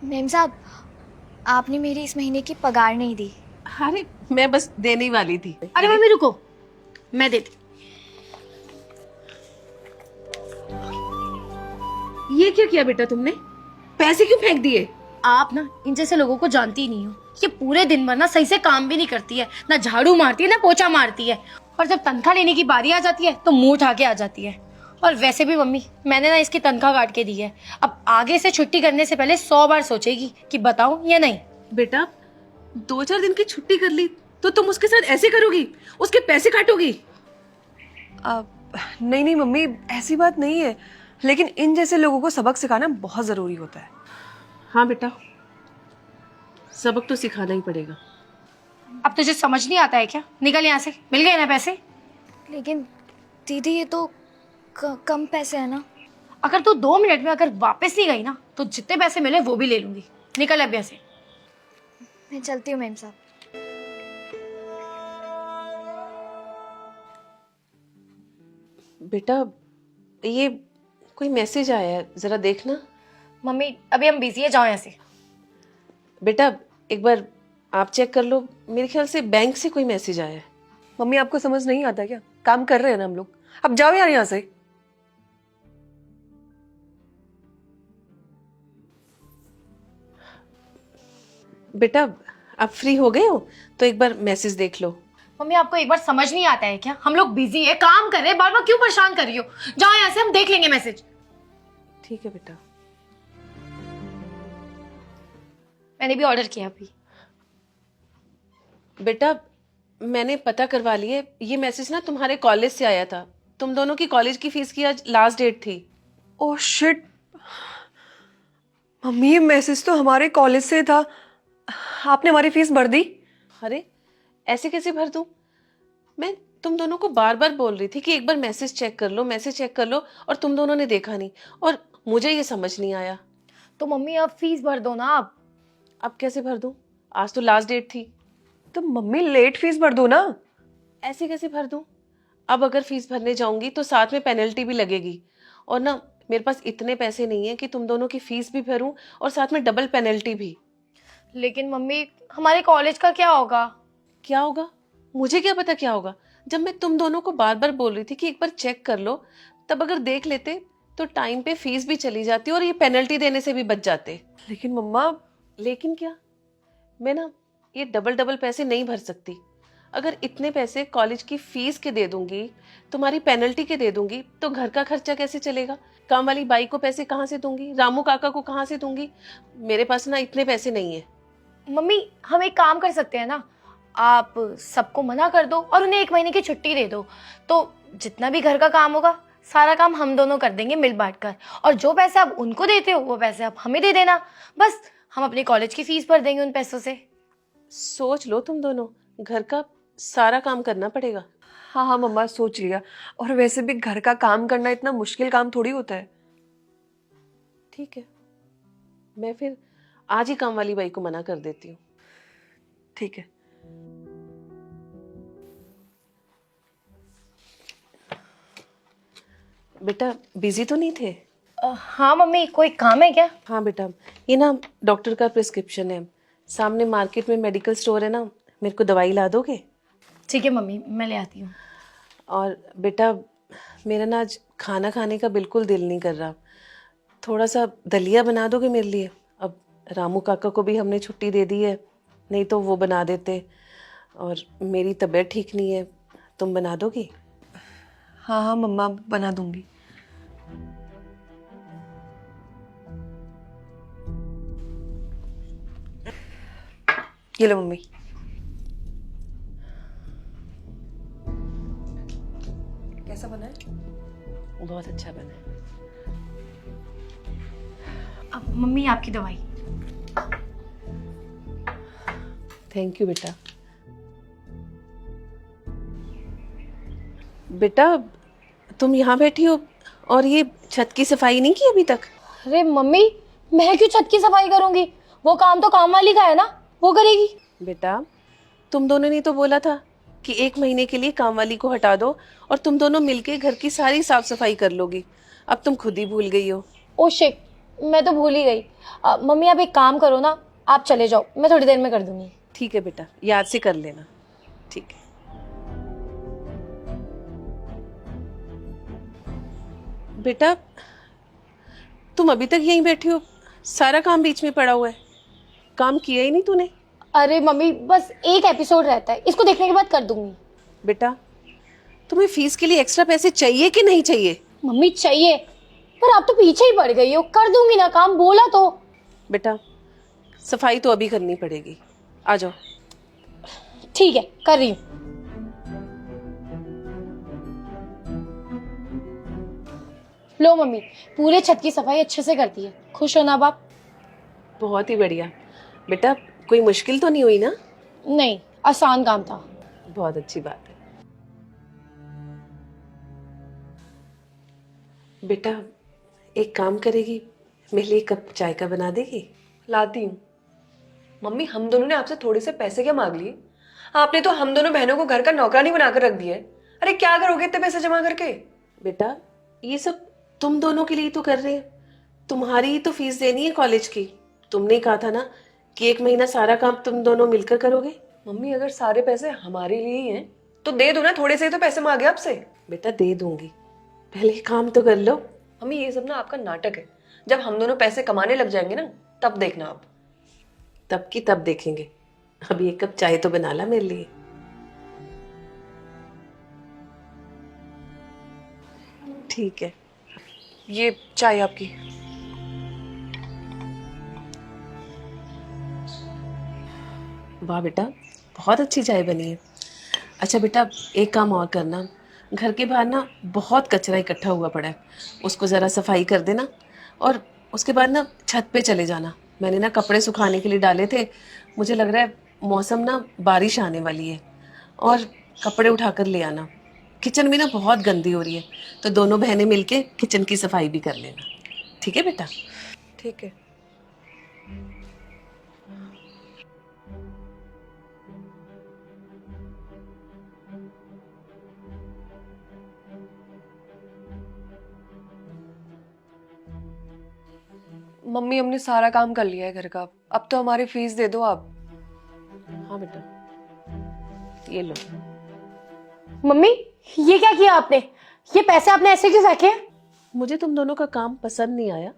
Ma'am साहब, आपने मेरी इस महीने की पगार नहीं दी। अरे मैं बस देने ही वाली थी। अरे मम्मी रुको, मैं देती। ये क्या किया बेटा तुमने? पैसे क्यों फेंक दिए? आप ना इन जैसे लोगों को जानती ही नहीं हो। ये पूरे दिन भर ना सही से काम भी नहीं करती है, ना झाड़ू मारती है ना पोछा मारती है, और जब तनख्वाह लेने की बारी आ जाती है तो मुंह उठा के आ जाती है। और वैसे भी मम्मी, मैंने ना इसकी तनख्वाह काट के दी है। अब आगे से छुट्टी करने से पहले 100 बार सोचेगी कि बताऊं या नहीं। बेटा 2-4 दिन की छुट्टी कर ली तो तुम उसके साथ ऐसे करोगी? उसके पैसे काटोगी? नहीं नहीं मम्मी, ऐसी बात नहीं है, लेकिन इन जैसे लोगों को सबक सिखाना बहुत ज़रूरी होता है। हाँ बेटा, सबक तो सिखाना ही पड़ेगा। अब तुझे समझ नहीं आता है क्या? निकल यहाँ से, मिल गए ना पैसे। लेकिन दीदी, ये तो कम पैसे है ना। अगर तू 2 मिनट में अगर वापस नहीं गई ना तो जितने पैसे मिले वो भी ले लूंगी। निकल अब यहाँ से। मैं चलती हूँ मेम साहब। बेटा ये कोई मैसेज आया है, जरा देखना। मम्मी अभी हम बिजी है, जाओ यहाँ से। बेटा एक बार आप चेक कर लो, मेरे ख्याल से बैंक से कोई मैसेज आया है। मम्मी आपको समझ नहीं आता क्या? काम कर रहे हैं ना हम लोग, अब जाओ यार यहाँ से। बेटा आप फ्री हो गए हो तो एक बार मैसेज देख लो। मम्मी आपको एक बार समझ नहीं आता है क्या? हम लोग बिजी है, काम कर रहे हैं, बार बार क्यों परेशान कर रही हो? जाओ यहाँ से, हम देख लेंगे मैसेज। ठीक है बेटा। मैंने भी ऑर्डर किया अभी। बेटा मैंने पता करवा लिया, ये मैसेज ना तुम्हारे कॉलेज से आया था। तुम दोनों की कॉलेज की फीस की आज लास्ट डेट थी। ओह शिट मम्मी, ये मैसेज तो हमारे कॉलेज से था। आपने हमारी फीस भर दी? अरे ऐसे कैसे भर दूं? मैं तुम दोनों को बार बार बोल रही थी कि एक बार मैसेज चेक कर लो, मैसेज चेक कर लो, और तुम दोनों ने देखा नहीं, और मुझे ये समझ नहीं आया। तो मम्मी अब फीस भर दो ना आप। अब कैसे भर दूं? आज तो लास्ट डेट थी। तो मम्मी लेट फीस भर दो ना। ऐसे कैसे भर दूं? अब अगर फीस भरने जाऊंगी तो साथ में पेनल्टी भी लगेगी, और ना मेरे पास इतने पैसे नहीं है कि तुम दोनों की फीस भी भरूं और साथ में डबल पेनल्टी भी। लेकिन मम्मी हमारे कॉलेज का क्या होगा? क्या होगा? मुझे क्या पता क्या होगा। जब मैं तुम दोनों को बार बार बोल रही थी कि एक बार चेक कर लो, तब अगर देख लेते तो टाइम पे फीस भी चली जाती और ये पेनल्टी देने से भी बच जाते। लेकिन मम्मा। लेकिन क्या? मैं ना ये डबल डबल पैसे नहीं भर सकती। अगर इतने पैसे कॉलेज की फीस के दे दूंगी, तुम्हारी पेनल्टी के दे दूंगी, तो घर का खर्चा कैसे चलेगा? काम वाली बाई को पैसे कहाँ से दूंगी? रामू काका को कहाँ से दूंगी? मेरे पास ना इतने पैसे नहीं है। मम्मी हम एक काम कर सकते हैं ना, आप सबको मना कर दो और उन्हें 1 महीने की छुट्टी दे दो। तो जितना भी घर का काम होगा सारा काम हम दोनों कर देंगे मिल बांट कर, और जो पैसे आप उनको देते हो वो पैसे आप हमें दे देना। बस हम अपनी कॉलेज की फीस भर देंगे उन पैसों से। सोच लो, तुम दोनों घर का सारा काम करना पड़ेगा। हाँ हाँ मम्मा, सोच लिया। और वैसे भी घर का काम करना इतना मुश्किल काम थोड़ी होता है। ठीक है, मैं फिर आज ही काम वाली बाई को मना कर देती हूँ। ठीक है। बेटा बिजी तो नहीं थे? हाँ मम्मी, कोई काम है क्या? हाँ बेटा, ये ना डॉक्टर का प्रिस्क्रिप्शन है, सामने मार्केट में मेडिकल स्टोर है ना, मेरे को दवाई ला दोगे? ठीक है मम्मी, मैं ले आती हूँ। और बेटा मेरा ना आज खाना खाने का बिल्कुल दिल नहीं कर रहा, थोड़ा सा दलिया बना दोगे मेरे लिए? अब रामू काका को भी हमने छुट्टी दे दी है, नहीं तो वो बना देते, और मेरी तबीयत ठीक नहीं है, तुम बना दोगी? हाँ हाँ मम्मा, बना दूंगी। ये लो मम्मी। कैसा बना है? बहुत अच्छा बना है। अब मम्मी आपकी दवाई। थैंक यू बेटा। बेटा तुम यहाँ बैठी हो और ये छत की सफाई नहीं की अभी तक? अरे मम्मी, मैं क्यों छत की सफाई करूंगी? वो काम तो काम वाली का है ना, वो करेगी। बेटा तुम दोनों ने तो बोला था कि 1 महीने के लिए काम वाली को हटा दो और तुम दोनों मिलके घर की सारी साफ सफाई कर लोगी। अब तुम खुद ही भूल गई हो। ओ शिट, मैं तो भूल ही गई। मम्मी आप एक काम करो ना, आप चले जाओ, मैं थोड़ी देर में कर दूंगी। ठीक है बेटा, याद से कर लेना। ठीक है बेटा, तुम अभी तक यहीं बैठी हो, सारा काम बीच में पड़ा हुआ है, काम किया ही नहीं तूने। अरे मम्मी बस एक एपिसोड रहता है, इसको देखने के बाद कर दूंगी। बेटा तुम्हें फीस के लिए एक्स्ट्रा पैसे चाहिए कि नहीं चाहिए? मम्मी चाहिए, पर आप तो पीछे ही पड़ गई हो। कर दूंगी ना काम, बोला तो। बेटा सफाई तो अभी करनी पड़ेगी, आ जाओ। ठीक है, कर रही हूँ। लो मम्मी, पूरे छत की सफाई अच्छे से करती है। खुश हो ना बाप? बहुत ही बढ़िया। बेटा कोई मुश्किल तो नहीं हुई ना? नहीं, आसान काम था। बहुत अच्छी बात है। बेटा एक काम करेगी, मेरे लिए कप चाय का बना देगी? लाती हूँ। मम्मी हम दोनों ने आपसे थोड़े से पैसे क्या मांग लिए? आपने तो हम दोनों बहनों को घर का नौकरानी बनाकर रख दिया है। अरे क्या करोगे इतने पैसे जमा करके? बेटा ये सब तुम दोनों के लिए तो कर रहे हैं, तुम्हारी ही तो फीस देनी है कॉलेज की। तुमने कहा था ना कि 1 महीना सारा काम तुम दोनों मिलकर करोगे। मम्मी अगर सारे पैसे हमारे लिए ही हैं तो दे दो ना, थोड़े से ही तो पैसे मांगे आपसे। बेटा दे दूंगी, पहले काम तो कर लो। मम्मी ये सब ना आपका नाटक है। जब हम दोनों पैसे कमाने लग जाएंगे ना तब देखना आप। तब की तब देखेंगे, अभी एक कप चाय तो बना ला मेरे लिए। ठीक है, ये चाय आपकी। वाह बेटा बहुत अच्छी चाय बनी है। अच्छा बेटा एक काम और करना, घर के बाहर ना बहुत कचरा इकट्ठा हुआ पड़ा है, उसको ज़रा सफाई कर देना। और उसके बाद ना छत पे चले जाना, मैंने ना कपड़े सुखाने के लिए डाले थे। मुझे लग रहा है मौसम ना बारिश आने वाली है, और कपड़े उठाकर ले आना। किचन में ना बहुत गंदी हो रही है, तो दोनों बहनें मिलके किचन की सफाई भी कर लेना। ठीक है बेटा? ठीक है। मम्मी हमने सारा काम कर लिया है घर का, अब तो हमारी फीस दे दो आप। हाँ बेटा ये लो। मम्मी ये क्या किया आपने? ये पैसे आपने ऐसे क्यों फेंके? मुझे तुम दोनों का काम पसंद नहीं आया,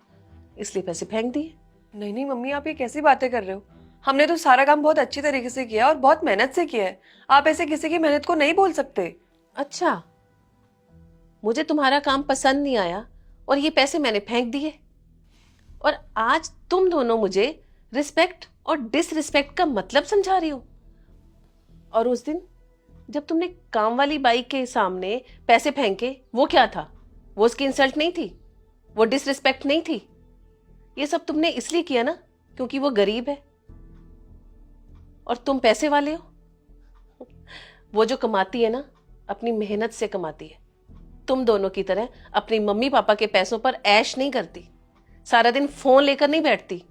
इसलिए पैसे फेंक दिए। नहीं नहीं मम्मी आप ये कैसी बातें कर रहे हो? हमने तो सारा काम बहुत अच्छी तरीके से किया और बहुत मेहनत से किया है। आप ऐसे किसी की मेहनत को नहीं बोल सकते। अच्छा मुझे तुम्हारा काम पसंद नहीं आया और ये पैसे मैंने फेंक दिए, और आज तुम दोनों मुझे रिस्पेक्ट और डिसरिस्पेक्ट का मतलब समझा रही हो। और उस दिन जब तुमने काम वाली बाई के सामने पैसे फेंके, वो क्या था? वो उसकी इंसल्ट नहीं थी, वो डिसरिस्पेक्ट नहीं थी। ये सब तुमने इसलिए किया ना क्योंकि वो गरीब है और तुम पैसे वाले हो। वो जो कमाती है ना अपनी मेहनत से कमाती है, तुम दोनों की तरह अपनी मम्मी पापा के पैसों पर ऐश नहीं करती, सारा दिन फोन लेकर नहीं बैठती।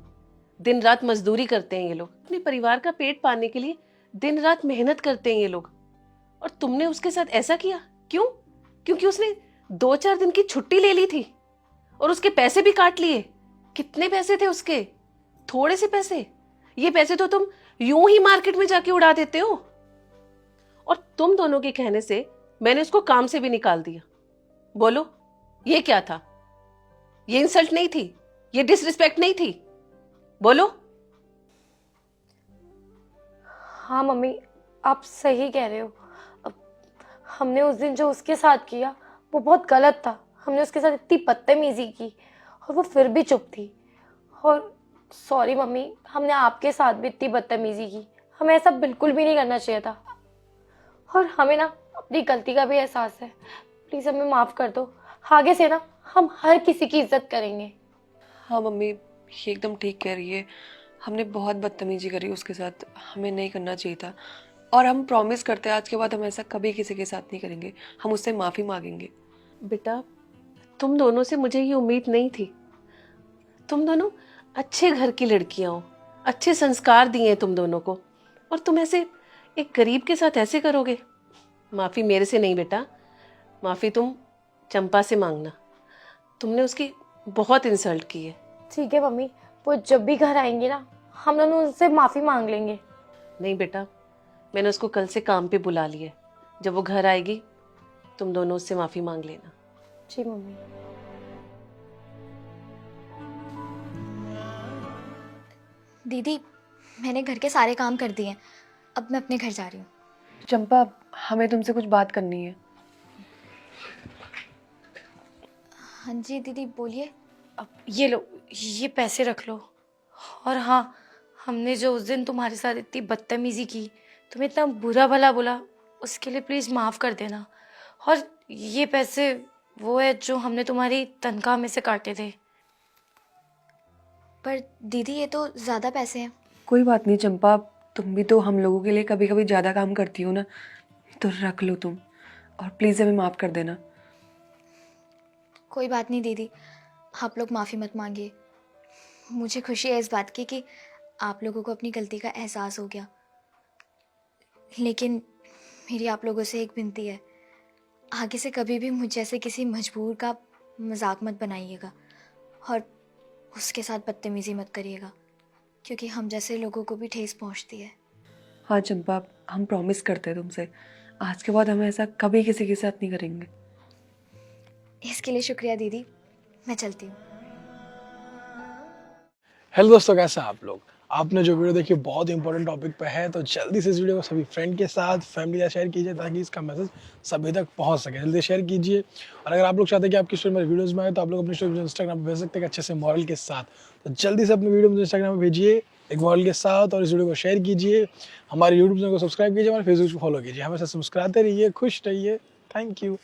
दिन रात मजदूरी करते हैं ये लोग, अपने परिवार का पेट पालने के लिए दिन रात मेहनत करते हैं ये लोग। और तुमने उसके साथ ऐसा किया क्यों? क्योंकि उसने 2-4 दिन की छुट्टी ले ली थी और उसके पैसे भी काट लिए। कितने पैसे थे उसके? थोड़े से पैसे। ये पैसे तो तुम यूं ही मार्केट में जाके उड़ा देते हो। और तुम दोनों के कहने से मैंने उसको काम से भी निकाल दिया। बोलो ये क्या था? ये इंसल्ट नहीं थी, ये डिसरिस्पेक्ट नहीं थी? बोलो। हाँ मम्मी आप सही कह रहे हो। अब हमने उस दिन जो उसके साथ किया वो बहुत गलत था। हमने उसके साथ इतनी बदतमीजी की और वो फिर भी चुप थी। और सॉरी मम्मी, हमने आपके साथ भी इतनी बदतमीजी की। हमें ऐसा बिल्कुल भी नहीं करना चाहिए था। और हमें ना अपनी गलती का भी एहसास है। प्लीज़ हमें माफ़ कर दो। आगे से ना हम हर किसी की इज्जत करेंगे। हाँ मम्मी ये एकदम ठीक कह रही है। हमने बहुत बदतमीजी करी उसके साथ, हमें नहीं करना चाहिए था। और हम प्रॉमिस करते हैं आज के बाद हम ऐसा कभी किसी के साथ नहीं करेंगे। हम उससे माफ़ी मांगेंगे। बेटा तुम दोनों से मुझे ये उम्मीद नहीं थी। तुम दोनों अच्छे घर की लड़कियां हो, अच्छे संस्कार दिए हैं तुम दोनों को, और तुम ऐसे एक गरीब के साथ ऐसे करोगे? माफ़ी मेरे से नहीं बेटा, माफ़ी तुम चंपा से मांगना। तुमने उसकी बहुत इंसल्ट की है। ठीक है मम्मी, वो जब भी घर आएंगे ना हम दोनों उनसे माफ़ी मांग लेंगे। नहीं बेटा, मैंने उसको कल से काम पे बुला लिया है। जब वो घर आएगी तुम दोनों उससे माफ़ी मांग लेना। जी मम्मी। दीदी, मैंने घर के सारे काम कर दिए हैं, अब मैं अपने घर जा रही हूँ। चंपा, हमें तुमसे कुछ बात करनी है। हाँ जी दीदी, बोलिए। अब ये लो, ये पैसे रख लो। और हाँ, हमने जो उस दिन तुम्हारे साथ इतनी बदतमीजी की, तुम्हें इतना बुरा भला बोला, उसके लिए प्लीज़ माफ़ कर देना। और ये पैसे वो है जो हमने तुम्हारी तनख्वाह में से काटे थे। पर दीदी, ये तो ज़्यादा पैसे हैं। कोई बात नहीं चंपा, तुम भी तो हम लोगों के लिए कभी कभी ज़्यादा काम करती हो ना, तो रख लो तुम, और प्लीज़ हमें माफ़ कर देना। कोई बात नहीं दीदी, आप लोग माफ़ी मत मांगिए। मुझे खुशी है इस बात की कि आप लोगों को अपनी गलती का एहसास हो गया। लेकिन मेरी आप लोगों से एक विनती है, आगे से कभी भी मुझ जैसे किसी मजबूर का मजाक मत बनाइएगा और उसके साथ बदतमीज़ी मत करिएगा, क्योंकि हम जैसे लोगों को भी ठेस पहुंचती है। हाँ चंपा, हम प्रॉमिस करते हैं तुमसे, आज के बाद हम ऐसा कभी किसी के साथ नहीं करेंगे। इसके लिए शुक्रिया दीदी, मैं चलती हूँ। हेलो दोस्तों, कैसे हैं आप लोग। आपने जो वीडियो देखी बहुत ही इंपॉर्टेंट टॉपिक पे है, तो जल्दी से इस वीडियो को सभी फ्रेंड के साथ, फैमिली के साथ शेयर कीजिए ताकि इसका मैसेज सभी तक पहुंच सके। जल्दी शेयर कीजिए। और अगर आप लोग चाहते हैं कि आपकी स्टोरी मेरे वीडियोस में आए, तो आप लोग अपनी स्टोरी मुझे इंस्टाग्राम पे भेज सकते हैं अच्छे से मॉरल के साथ। तो जल्दी से अपनी वीडियो मुझे इंस्टाग्राम पर भेजिए एक मॉरल के साथ, और इस वीडियो को शेयर कीजिए। हमारे यूट्यूब चैनल को सब्सक्राइब कीजिए, हमारे फेसबुक को फॉलो कीजिए। हमेशा मुस्कुराते रहिए, खुश रहिए। Thank you.